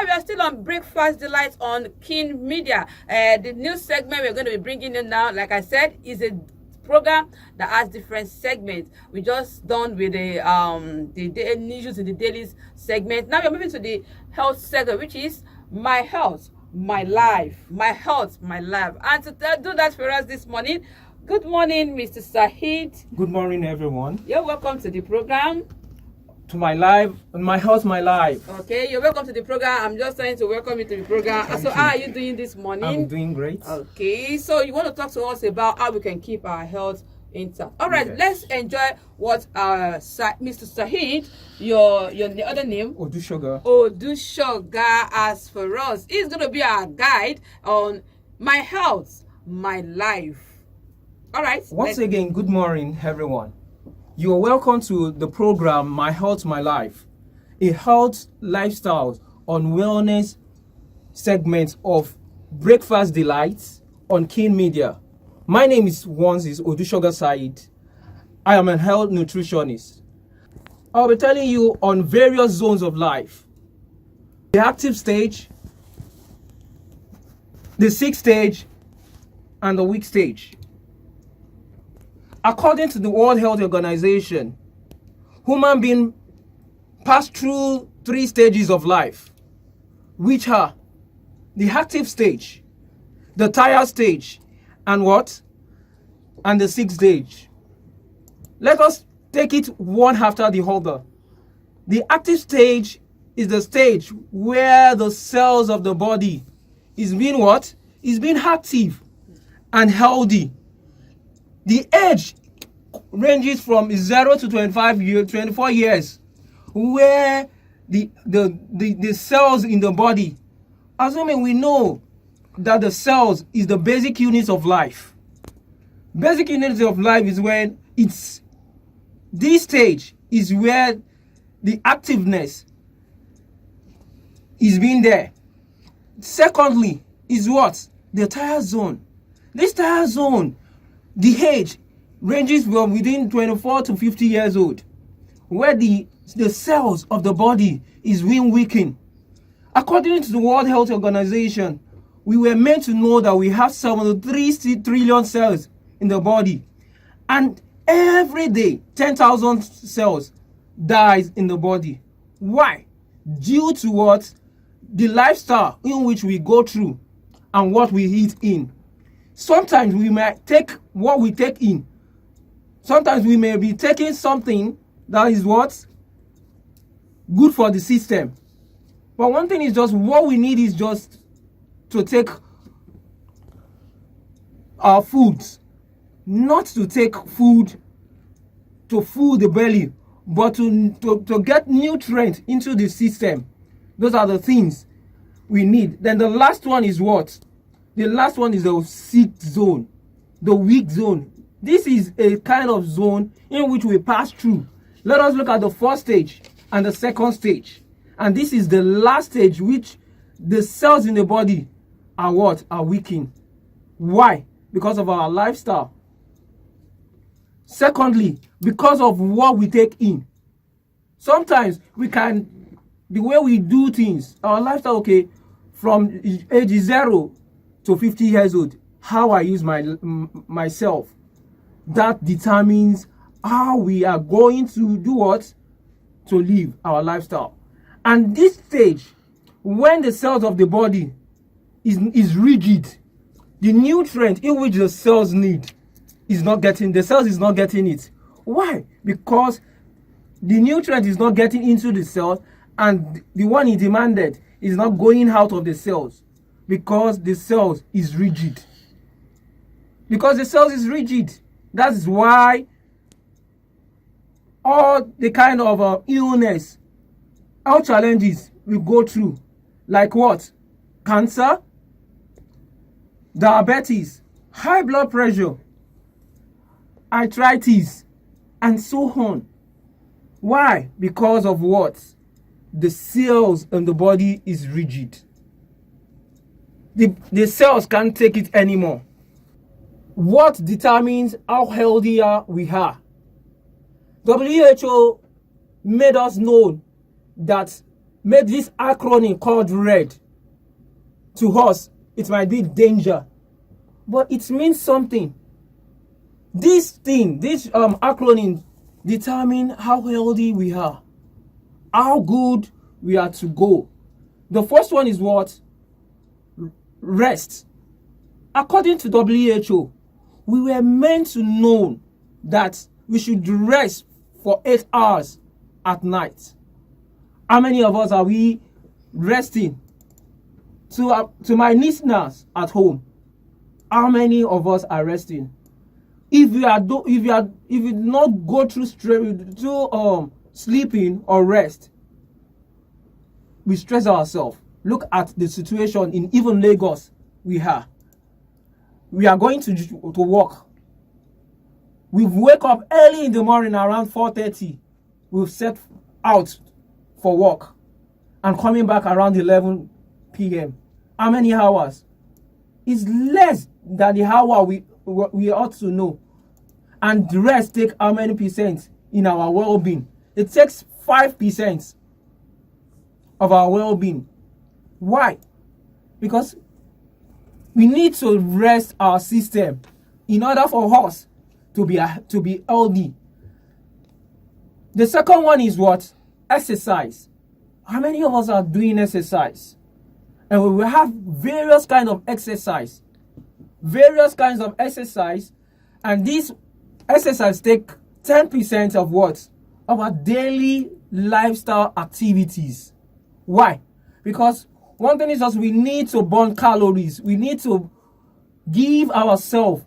we are still on Breakfast Delight on King Media. The new segment we're going to be bringing in now, like I said, is a program that has different segments. We just done with the news in the daily segment. Now we're moving to the health segment, which is My Health, My Life. My Health, My Life. And to do that for us this morning, good morning, Mr. Sahid. Good morning, everyone. You're welcome to the program. To my life, my house, my life. Okay, you're welcome to the program. I'm just trying to welcome you to the program. So, how are you doing this morning? I'm doing great. Okay, so you want to talk to us about how we can keep our health intact. All right, yes. Let's enjoy what Mr. Sahid, your the other name, Odushoga has for us. He's going to be our guide on my health, my life. All right. Once again, good morning, everyone. You are welcome to the program My Health, My Life, a health lifestyle on wellness segment of Breakfast Delights on King Media. My name is Odushoga Said. I am a health nutritionist. I'll be telling you on various zones of life. The active stage, the sick stage, and the weak stage. According to the World Health Organization, human beings pass through 3 stages of life, which are the active stage, the tired stage, and what? And the sick stage. Let us take it one after the other. The active stage is the stage where the cells of the body is being what? Is being active and healthy. The age ranges from 0 to 24 years, where the cells in the body, assuming we know that the cells is the basic units of life. Basic units of life is when this stage is where the activeness is being there. Secondly, is what? The tired zone. This tired zone, the age ranges from within 24 to 50 years old, where the cells of the body is being weakened. According to the World Health Organization, we were meant to know that we have 73 trillion cells in the body, and every day 10,000 cells dies in the body. Why? Due to what? The lifestyle in which we go through and what we eat in. Sometimes we might take what we take in. Sometimes we may be taking something that is what? Good for the system. But one thing is just what we need is just to take our foods. Not to take food to fill the belly, but to get nutrients into the system. Those are the things we need. Then the last one is what? The last one is the sick zone, the weak zone. This is a kind of zone in which we pass through. Let us look at the first stage and the second stage. And this is the last stage, which the cells in the body are what? Are weakened. Why? Because of our lifestyle. Secondly, because of what we take in. Sometimes the way we do things, our lifestyle, okay, from age 0 to 50 years old, how I use myself, that determines how we are going to do what? To live our lifestyle. And this stage, when the cells of the body is rigid, the nutrient in which the cells need the cells is not getting it. Why? Because the nutrient is not getting into the cells, and the one it demanded is not going out of the cells, because the cells is rigid. Because the cells is rigid. That is why all the kind of illness, our challenges we go through, like what? Cancer, diabetes, high blood pressure, arthritis, and so on. Why? Because of what? The cells in the body is rigid. The cells can't take it anymore. What determines how healthy we are? WHO made us know that made this acronym called RED. To us, it might be danger, but it means something. This acronym determine how healthy we are, how good we are to go. The first one is what? Rest. According to WHO, we were meant to know that we should rest for 8 hours at night. How many of us are we resting? To my listeners at home, how many of us are resting? If you not go through sleeping or rest, we stress ourselves. Look at the situation in even Lagos. We are going to work. We wake up early in the morning around 4:30. We've set out for work and coming back around 11 p.m. How many hours? It's less than the hour we ought to know. And the rest take how many percent in our well-being? It takes 5% of our well-being. Why? Because we need to rest our system in order for us to be healthy. The second one is what? Exercise. How many of us are doing exercise? And we will have various kinds of exercise. And these exercise take 10% of what? Of our daily lifestyle activities. Why? Because one thing is just we need to burn calories. We need to give ourselves,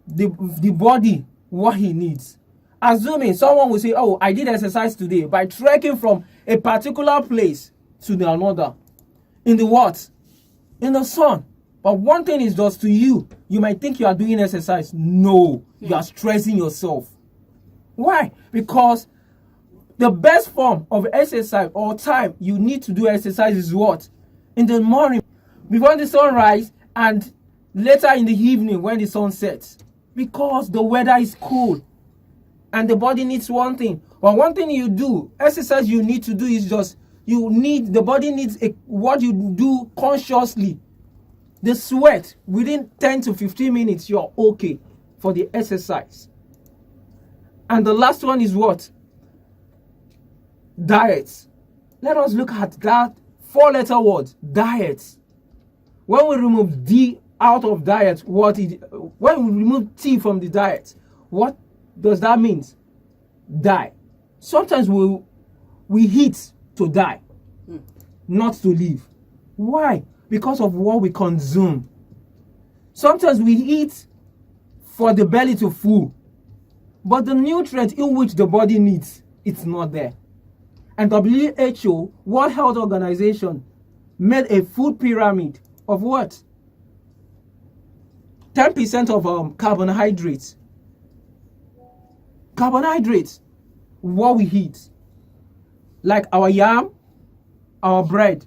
the body, what he needs. Assuming someone will say, oh, I did exercise today by trekking from a particular place to the another. In the what? In the sun. But one thing is just to you might think you are doing exercise. No, you are stressing yourself. Why? Because the best form of exercise or time you need to do exercise is what? In the morning, before the sun rises, and later in the evening when the sun sets. Because the weather is cool and the body needs one thing. But one thing you do, exercise you need to do is just, the body needs what you do consciously. The sweat, within 10 to 15 minutes, you're okay for the exercise. And the last one is what? Diet. Let us look at that 4-letter word, diet. When we remove D out of diet, when we remove T from the diet, what does that mean? Die. Sometimes we eat to die, not to live. Why? Because of what we consume. Sometimes we eat for the belly to full, but the nutrient in which the body needs, it's not there. And WHO, World Health Organization, made a food pyramid of what? 10% of carbohydrates. Carbohydrates, what we eat, like our yam, our bread,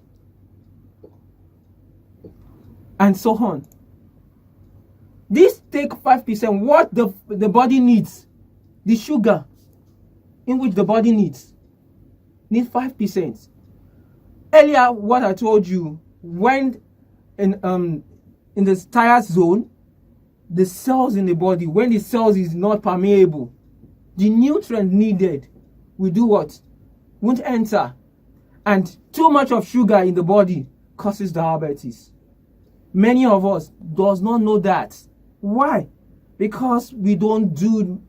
and so on. This take 5%. What the body needs, the sugar in which the body needs 5%. Earlier, what I told you, when in the tired zone, the cells in the body, when the cells is not permeable, the nutrient needed will do what? Won't enter. And too much of sugar in the body causes diabetes. Many of us does not know that. Why? Because we don't do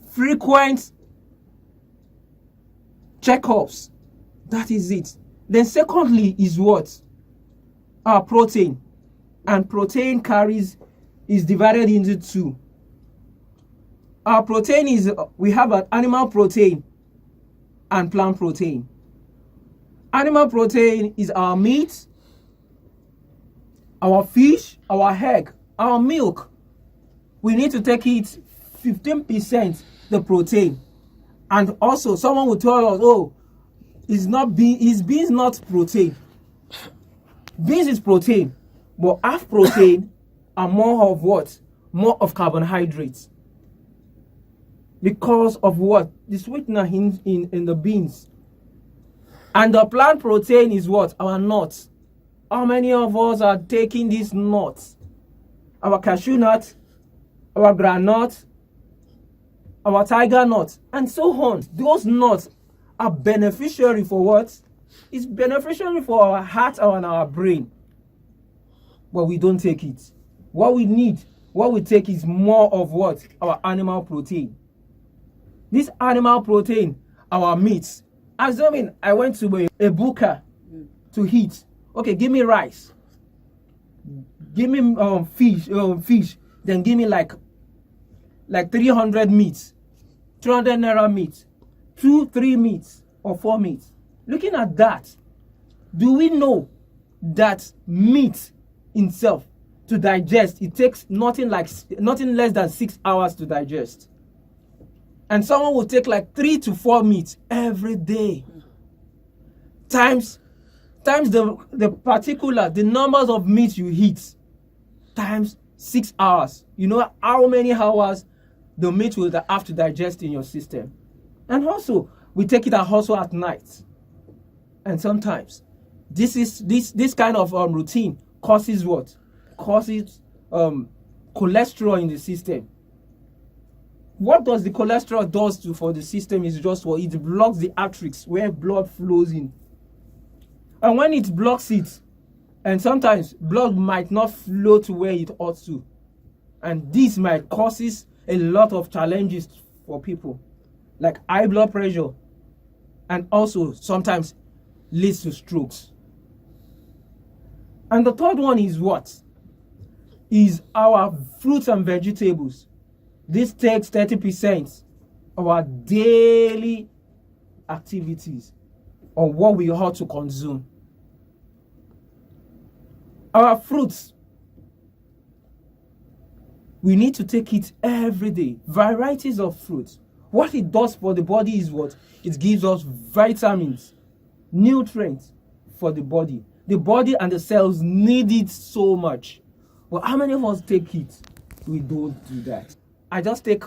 frequent checkups. That is it. Then secondly is what? Our protein. And protein is divided into two. Our protein is, we have an animal protein and plant protein. Animal protein is our meat, our fish, our egg, our milk. We need to take it 15% the protein. And also someone will tell us, oh, beans not protein. Beans is protein, but half protein and more of what? More of carbohydrates. Because of what? The sweetener in the beans. And the plant protein is what? Our nuts. How many of us are taking these nuts? Our cashew nut, our granite, our tiger nut, and so on. Those nuts are beneficiary for what? It's beneficiary for our heart and our brain. But we don't take it. What we need, what we take is more of what? Our animal protein. This animal protein, our meats. Assuming I went to a butcher to eat. Okay, give me rice. Give me fish. Then give me like 300 meats. 300 naira meat. 3 meats or 4 meats. Looking at that, do we know that meat itself to digest, it takes nothing less than 6 hours to digest? And someone will take like 3 to 4 meats every day. Times the numbers of meat you eat, times 6 hours. You know how many hours the meat will have to digest in your system. And also, we take it also at night. And sometimes, this kind of routine causes what? Causes cholesterol in the system. What does the cholesterol does to for the system is just what it blocks the arteries where blood flows in. And when it blocks it, and sometimes blood might not flow to where it ought to. And this might causes a lot of challenges for people, like high blood pressure, and also sometimes leads to strokes. And the third one is what? Is our fruits and vegetables. This takes 30% of our daily activities on what we ought to consume. Our fruits, we need to take it every day. Varieties of fruits. What it does for the body is what? It gives us vitamins, nutrients for the body. The body and the cells need it so much. But how many of us take it? We don't do that. I just take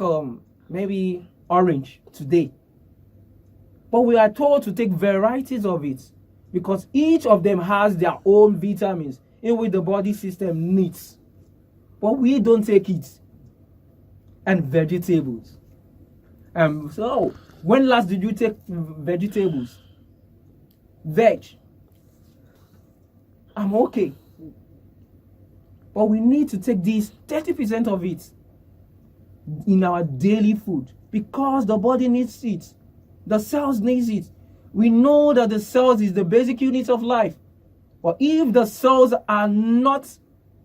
maybe orange today. But we are told to take varieties of it because each of them has their own vitamins in which the body system needs. But we don't take it. And vegetables. So, when last did you take vegetables? Veg. I'm okay. But we need to take this 30% of it in our daily food because the body needs it. The cells needs it. We know that the cells is the basic unit of life. But if the cells are not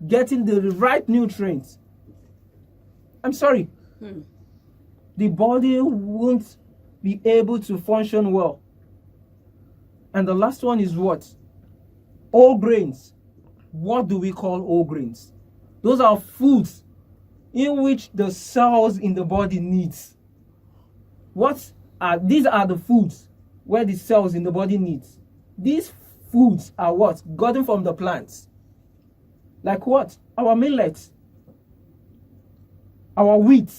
getting the right nutrients, the body won't be able to function well. And the last one is what? Whole grains. What do we call whole grains? Those are foods in which the cells in the body needs. These are the foods where the cells in the body needs. These foods are what? Gotten from the plants. Like what? Our millets, our wheat,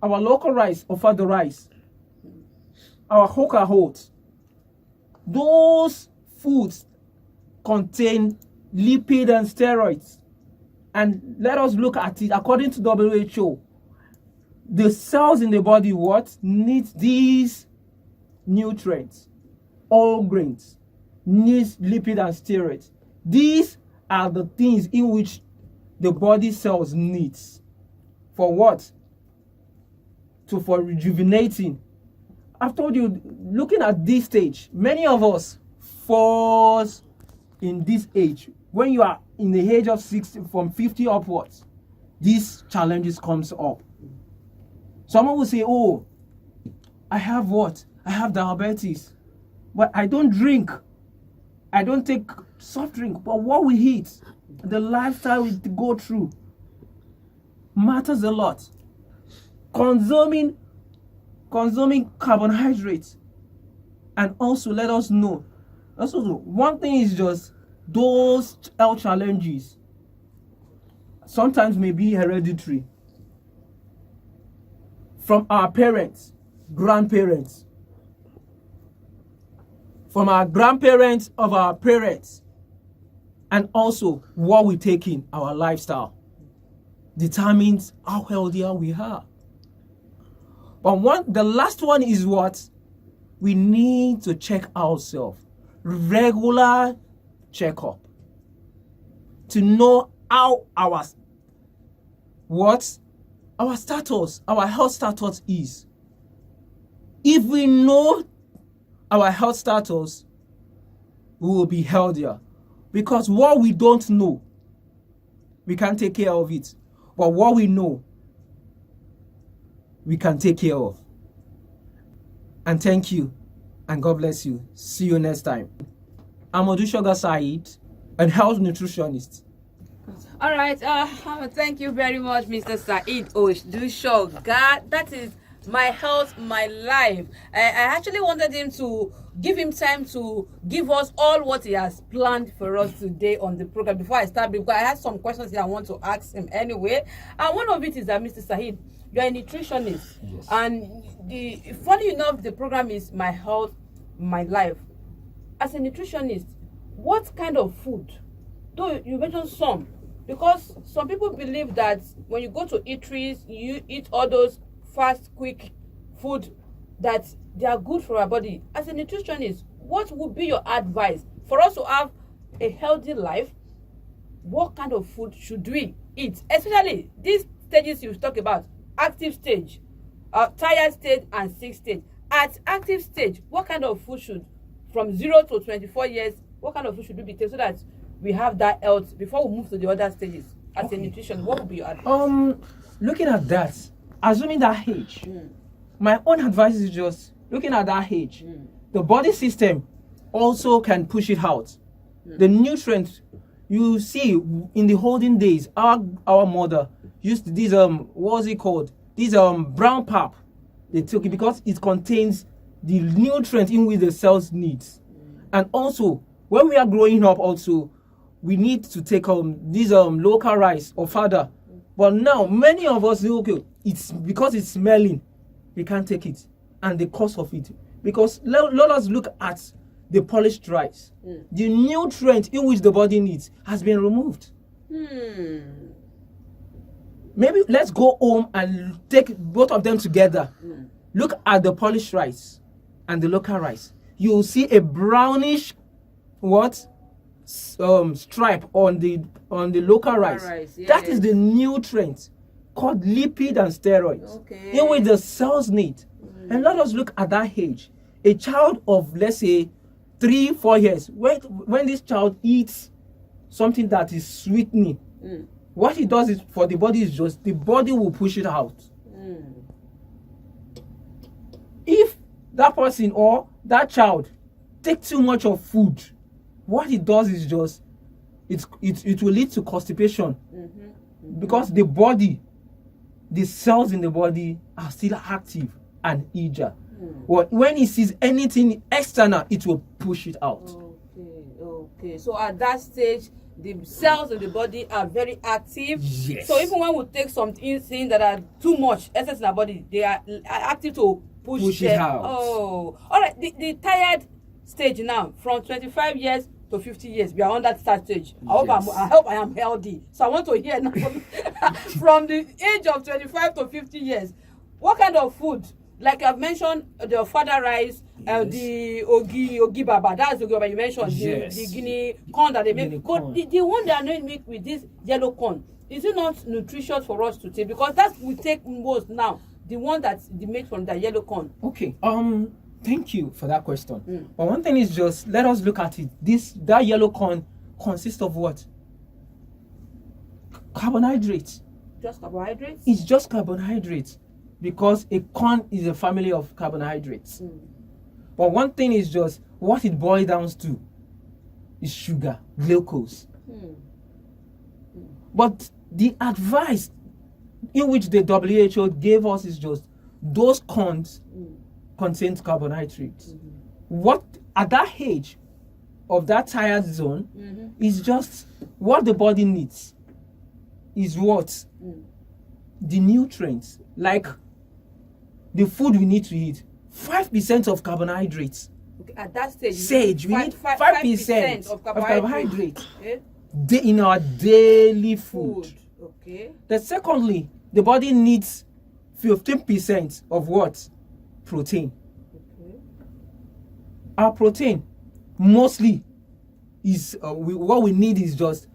our local rice or further rice, our hoka oats. Those foods contain lipid and steroids. And let us look at it according to WHO. The cells in the body what? Need these nutrients, all grains, needs lipid and steroids. These are the things in which the body cells needs. For what? For rejuvenating. I've told you, looking at this stage, many of us falls in this age. When you are in the age of 60, from 50 upwards, these challenges comes up. Someone will say, oh, I have what? I have diabetes. But I don't drink. I don't take soft drink. But what we eat, the lifestyle we go through, matters a lot. Consuming carbohydrates. And also let us know. Also, one thing is just those health challenges sometimes may be hereditary from our parents, grandparents, from our grandparents, of our parents, and also what we take in our lifestyle determines how healthier we are. But the last one is what? We need to check ourselves. Regular checkup. To know how our status, our health status is. If we know our health status, we will be healthier. Because what we don't know, we can't take care of it. But what we know, we can take care of. And thank you. And God bless you. See you next time. I'm Odushoga Said, a health nutritionist. All right. Thank you very much, Mr. Said Odushoga. That is my health, my life. I actually wanted him to give him time to give us all what he has planned for us today on the program before I start, because I have some questions that I want to ask him anyway. And one of it is that, Mr. Said, you're a nutritionist. Yes. And funny enough, the program is my health, my life. As a nutritionist, what kind of food? Though you mentioned some, because some people believe that when you go to eateries, you eat all those fast, quick food, that they are good for our body. As a nutritionist, what would be your advice for us to have a healthy life? What kind of food should we eat? Especially these stages you talk about: active stage, tired stage, and sick stage. At active stage, what kind of food should, from 0 to 24 years, what kind of food should we be taking so that we have that health before we move to the other stages? As a nutrition, what would be your advice? Looking at that, assuming that age, my own advice is just looking at that age. The body system also can push it out. The nutrients, you see, in the olden days, our mother used these what's it called? These brown pap. They took it because it contains the nutrients in which the cells needs. And also, when we are growing up, also we need to take these local rice or fada. But now many of us say, okay, it's because it's smelling, we can't take it, and the cost of it. Because let us look at the polished rice. The nutrient in which the body needs has been removed. Maybe let's go home and take both of them together. Look at the polished rice and the local rice. You will see a brownish stripe on the local rice. Yes. That is the nutrient called lipid and steroids, in which the cells need. And let us look at that age. A child of, let's say, 3-4 years, when this child eats something that is sweetening, what it does is for the body is just the body will push it out. If that person or that child take too much of food, what it does is just it will lead to constipation, because the body, the cells in the body are still active and eager. Well, when it sees anything external, it will push it out. Okay. So at that stage, the cells in the body are very active. Yes. So even when we take some things that are too much excess in our body, they are active to push it them out. Oh, all right. The tired stage now, from 25 years to 50 years, we are on that third stage. I hope I am healthy. So I want to hear now from the age of 25 to 50 years, what kind of food? Like I've mentioned, the fada rice, the ogi baba. That's the ogi baba you mentioned. Yes. The Guinea corn that they make. But the one that they make with this yellow corn, is it not nutritious for us to take? Because that's we take most now. The one that's made from the yellow corn. Okay. Thank you for that question. But one thing is just let us look at it. That yellow corn consists of what? Carbohydrates. Just carbohydrates? It's just carbohydrates, because a corn is a family of carbohydrates. But one thing is just what it boils down to is sugar, glucose. But the advice in which the WHO gave us is just those corns contain carbohydrates. What at that age of that tired zone is just what the body needs is what the nutrients, like the food we need to eat. 5% of carbohydrates Okay, at that stage, Sage, we need 5% of of carbohydrate Okay. in our daily food. Okay. Then secondly, the body needs 15% of what? Protein. Okay. Our protein mostly is what we need is just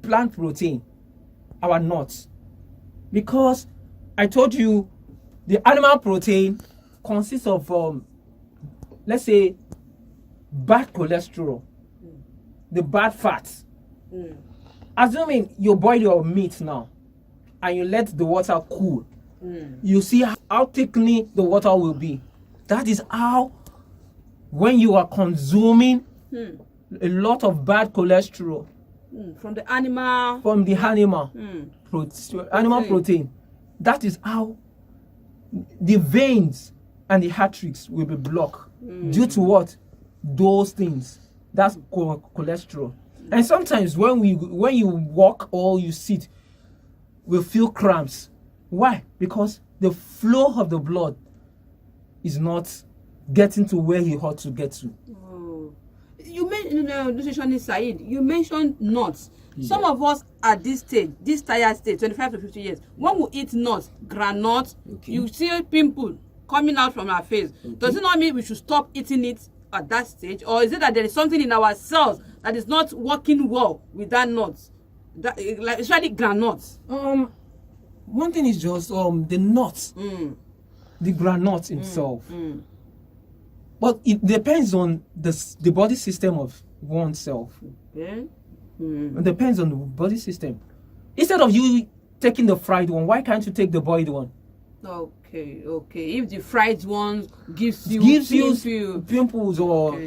plant protein, our nuts. Because I told you the animal protein consists of let's say bad cholesterol, the bad fats. Assuming you boil your meat now and you let the water cool, you see how thickly the water will be. That is how, when you are consuming a lot of bad cholesterol from the animal animal protein, that is how the veins and the arteries will be blocked due to what? Those things. That's cholesterol. And sometimes when you walk or you sit, we feel cramps. Why? Because the flow of the blood is not getting to where he ought to get to. You mentioned nutritionist Said. You mentioned nuts. Yeah. Some of us at this stage, this tired stage, 25 to 50 years, when we eat nuts, groundnuts, you see pimple coming out from our face. Does it not mean we should stop eating it at that stage, or is it that there is something in our cells that is not working well with that nuts, like especially groundnuts? One thing is just the nuts, the groundnut itself. But it depends on the body system of oneself. Okay. It depends on the body system. Instead of you taking the fried one, why can't you take the boiled one? Okay. If the fried one gives you pimples, or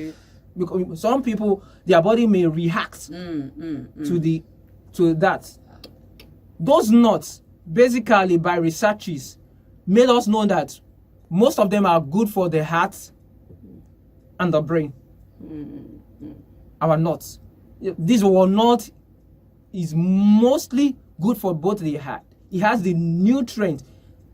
because some people, their body may react to that. Those nuts, basically by researchers, made us know that most of them are good for the heart and the brain. Our nuts. This walnut is mostly good for both the heart. It has the nutrient,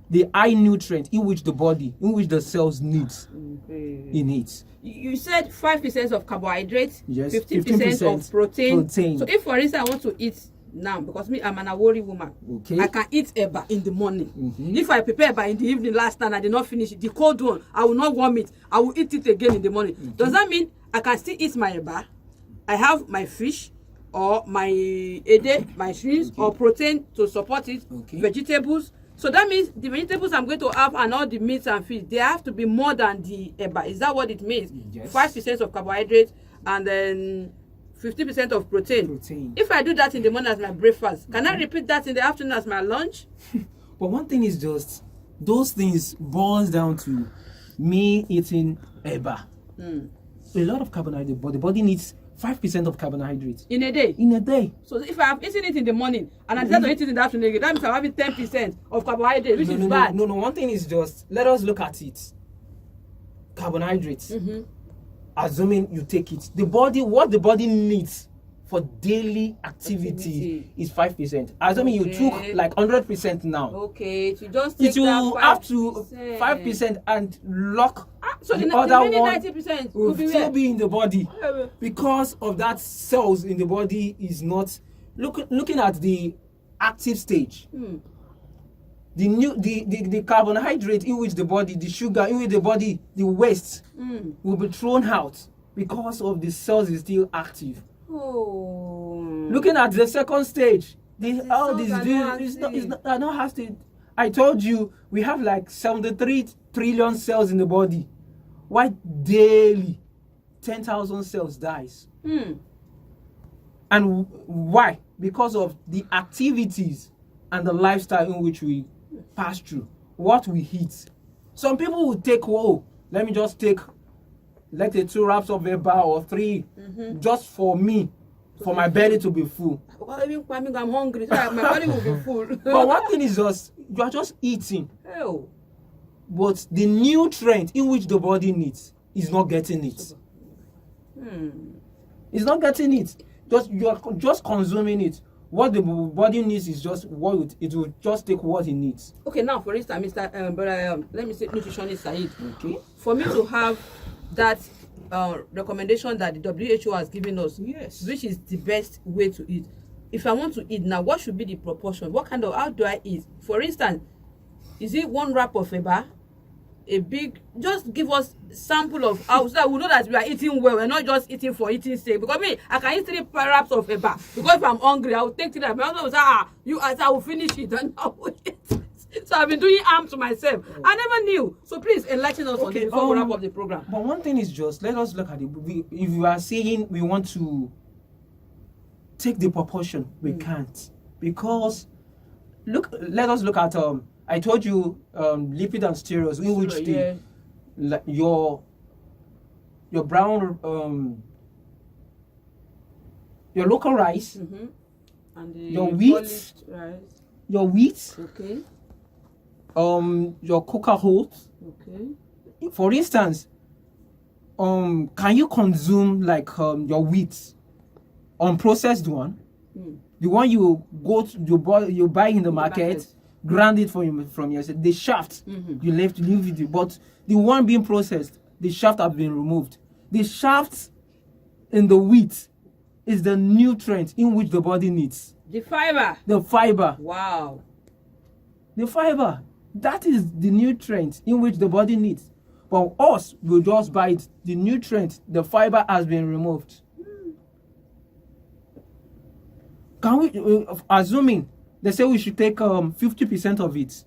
the eye nutrient in which the cells needs in it. You said 5% of carbohydrates, yes, 15% of protein. So if, for instance, I want to eat now, because I'm an Awori woman, I can eat eba in the morning. If I prepare eba in the evening last night and I did not finish it, the cold one, I will not warm it. I will eat it again in the morning. Does that mean I can still eat my eba? I have my fish or my ede, my shrimps, or protein to support it, vegetables. So that means the vegetables I'm going to have and all the meats and fish, they have to be more than the eba. Is that what it means? Yes. 5% of carbohydrates and then 50% of protein. If I do that in the morning as my breakfast, can I repeat that in the afternoon as my lunch? But one thing is just, those things boils down to me eating eba. A lot of carbohydrate, but the body needs 5% of carbohydrates in a day. So if I have eaten it in the morning and I decide to eat it in the afternoon, that means I'm having 10% of carbohydrates, which is bad. No. One thing is just, let us look at it. Carbohydrates. Assuming you take it, what the body needs for daily activity is 5%. Assuming you took like 100% now. Okay, to just take it will that up to 5% and lock. So the other one 90% will still be in the body, because of that cells in the body is not looking at the active stage. The carbohydrate in which the body, the sugar in which the body, the waste will be thrown out because of the cells is still active. Looking at the second stage, I told you we have like 73 trillion cells in the body. Why daily 10,000 cells dies? And why? Because of the activities and the lifestyle in which we pass through, what we eat. Some people will take, let me just take, let's say 2 wraps of eba or 3, just for me, for my belly to be full. I'm hungry, so my body will be full. But one thing is just, you are just eating. But the nutrient in which the body needs is not getting it. It's not getting it. You are just consuming it. What the body needs is just what it will just take what it needs. Okay, now for instance, let me say nutritionist Said. For me to have that recommendation that the WHO has given us, Yes. which is the best way to eat. If I want to eat now, what should be the proportion? How do I eat? For instance, is it one wrap of eba? A big, just give us sample of how, so that we know that we are eating well. We're not just eating for eating sake. Because me, I can eat 3 wraps of eba. Because if I'm hungry, I will take 3. My husband will say, I will finish it and I will eat it. So I've been doing harm to myself. I never knew. So please enlighten us on this before we wrap up the program. But one thing is just, let us look at it. If you are saying we want to take the proportion, we can't. Because, let us look at, I told you, lipid and steroids, in which your brown, your local rice, and your wheat, rice. Your wheat, Okay. Your cocoa oats. Okay. For instance, can you consume like your wheat, unprocessed one, the one you you buy in the market, grind it from yourself, the shaft you leave it, but the one being processed, the shaft have been removed. The shaft in the wheat is the nutrient in which the body needs. The fiber. The fiber. Wow. The fiber. That is the nutrient in which the body needs. But us, we just buy it. The nutrient, the fiber has been removed. Can we, assuming they say we should take 50% of it.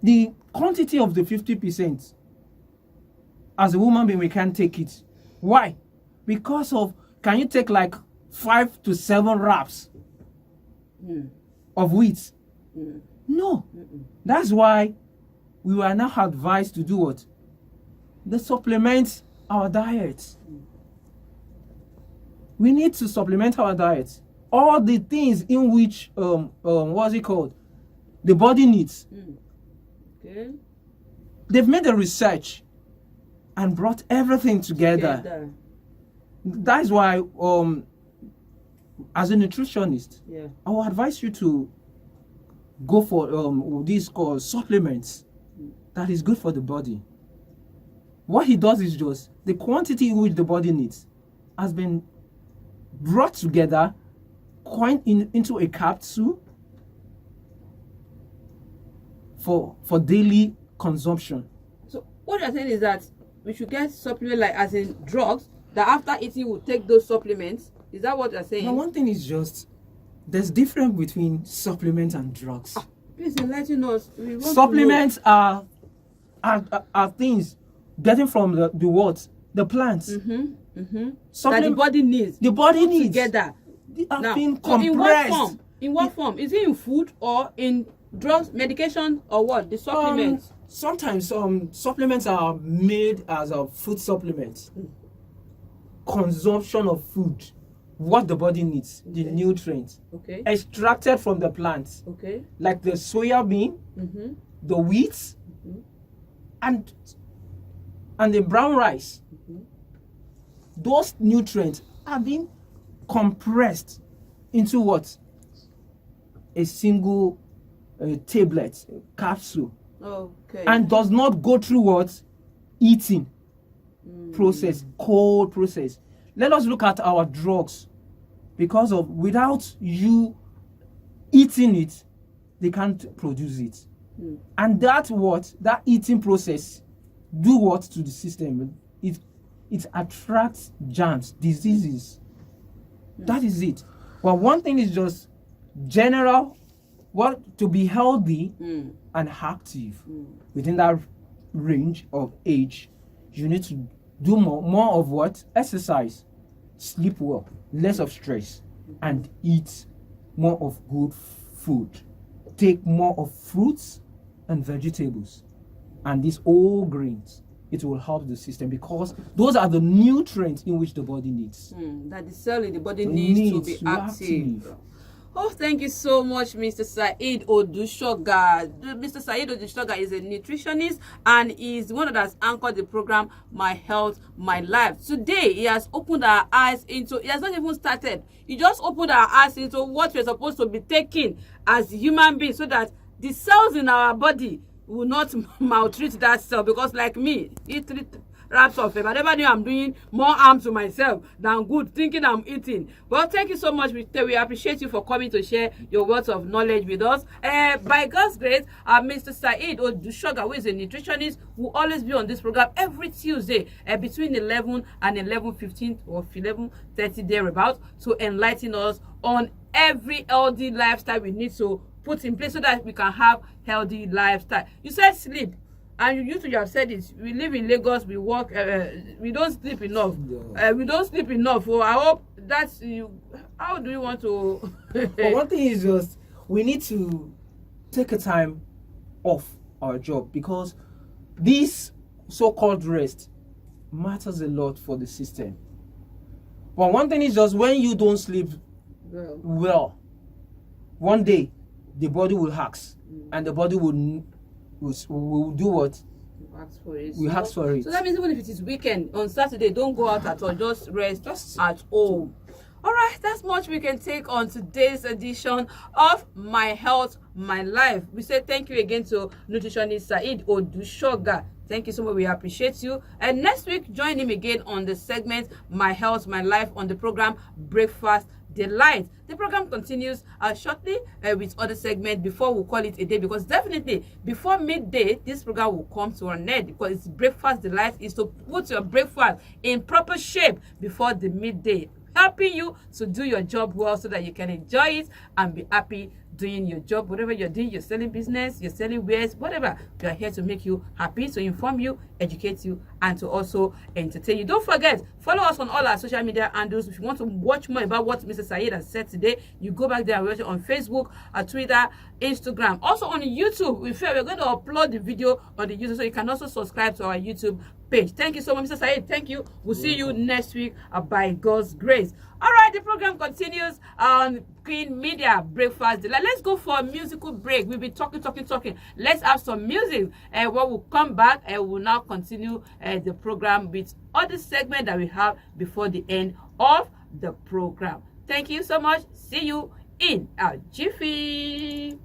The quantity of the 50%, as a woman being, we can't take it. Why? Because of, can you take like 5 to 7 wraps of wheat? No. That's why we were now advised to do what? They supplement our diet. We need to supplement our diet. All the things in which what's it called? The body needs. Okay. They've made a research and brought everything together. That is why as a nutritionist, I will advise you to go for these called supplements that is good for the body. What he does is just the quantity in which the body needs has been brought together, coined into a capsule for daily consumption. So what you're saying is that we should get supplements, like as in drugs, that after eating we'll take those supplements. Is that what you're saying? Now, one thing is just, there's difference between supplements and drugs. Please enlighten us. Supplements are things getting from the what? The plants. That the body needs. The body needs. Together. They are Now, being so compressed. in what form? Is it in food or in drugs, medication, or what? The supplements? Sometimes supplements are made as a food supplements. Consumption of food, what the body needs, the nutrients, extracted from the plants, like the soya bean, the wheat, and the brown rice. Those nutrients are being compressed into what? A single tablet, capsule, and does not go through what? Eating process, cold process. Let us look at our drugs, because of without you eating it, they can't produce it. And that eating process do what to the system? It attracts germs, diseases. That is it. Well, one thing is just general, to be healthy and active within that range of age. You need to do more of what? Exercise, sleep well, less of stress, and eat more of good food. Take more of fruits and vegetables and these whole grains. It will help the system, because those are the nutrients in which the body needs. That the cell in the body needs to be active. Oh, thank you so much, Mr. Said Odushoga. Mr. Said Odushoga is a nutritionist and is one that has anchored the program My Health, My Life. Today, he has opened our eyes into, he has not even started, he just opened our eyes into what we're supposed to be taking as human beings, so that the cells in our body will not maltreat that cell, because like me, eat 3 wraps of it. I never knew I'm doing more harm to myself than good, thinking I'm eating. Well, thank you so much. We appreciate you for coming to share your words of knowledge with us. By God's grace, Mr. Said Odushoga, who is a nutritionist, will always be on this program every Tuesday between 11 and 11:15 or 11:30 thereabouts, to enlighten us on every healthy lifestyle we need to put in place so that we can have healthy lifestyle. You said sleep. And you have said it. We live in Lagos. We work. We don't sleep enough. We don't sleep enough. So I hope that's you. How do you want to? But one thing is just we need to take a time off our job, because this so-called rest matters a lot for the system. But one thing is just when you don't sleep well, one day the body will hacks, and the body will do what? Ask for it. We ask for it. So that means even if it is weekend, on Saturday, don't go out at all. Just rest at home. All right, that's much we can take on today's edition of My Health, My Life. We say thank you again to nutritionist Said Odushoga. Thank you so much. We appreciate you. And next week, join him again on the segment My Health, My Life on the program Breakfast Delight. The program continues shortly with other segments before we call it a day, because definitely before midday this program will come to an end, because it's Breakfast Delight is to put your breakfast in proper shape before the midday, helping you to do your job well so that you can enjoy it and be happy doing your job. Whatever you're doing, you're selling business, you're selling wares, whatever, we are here to make you happy, to inform you, educate you, and to also entertain you. Don't forget, follow us on all our social media handles. If you want to watch more about what Mr. Said has said today, you go back there and watch it on Facebook, Twitter, Instagram, also on YouTube. We're going to upload the video on the YouTube, so you can also subscribe to our YouTube page. Thank you so much, Mr. Said. Thank you. We'll see you next week by God's grace. All right, the program continues on Queen Media Breakfast Delight. Let's go for a musical break. We'll be talking. Let's have some music. When we'll come back, and we'll now continue the program with other segments that we have before the end of the program. Thank you so much. See you in a jiffy.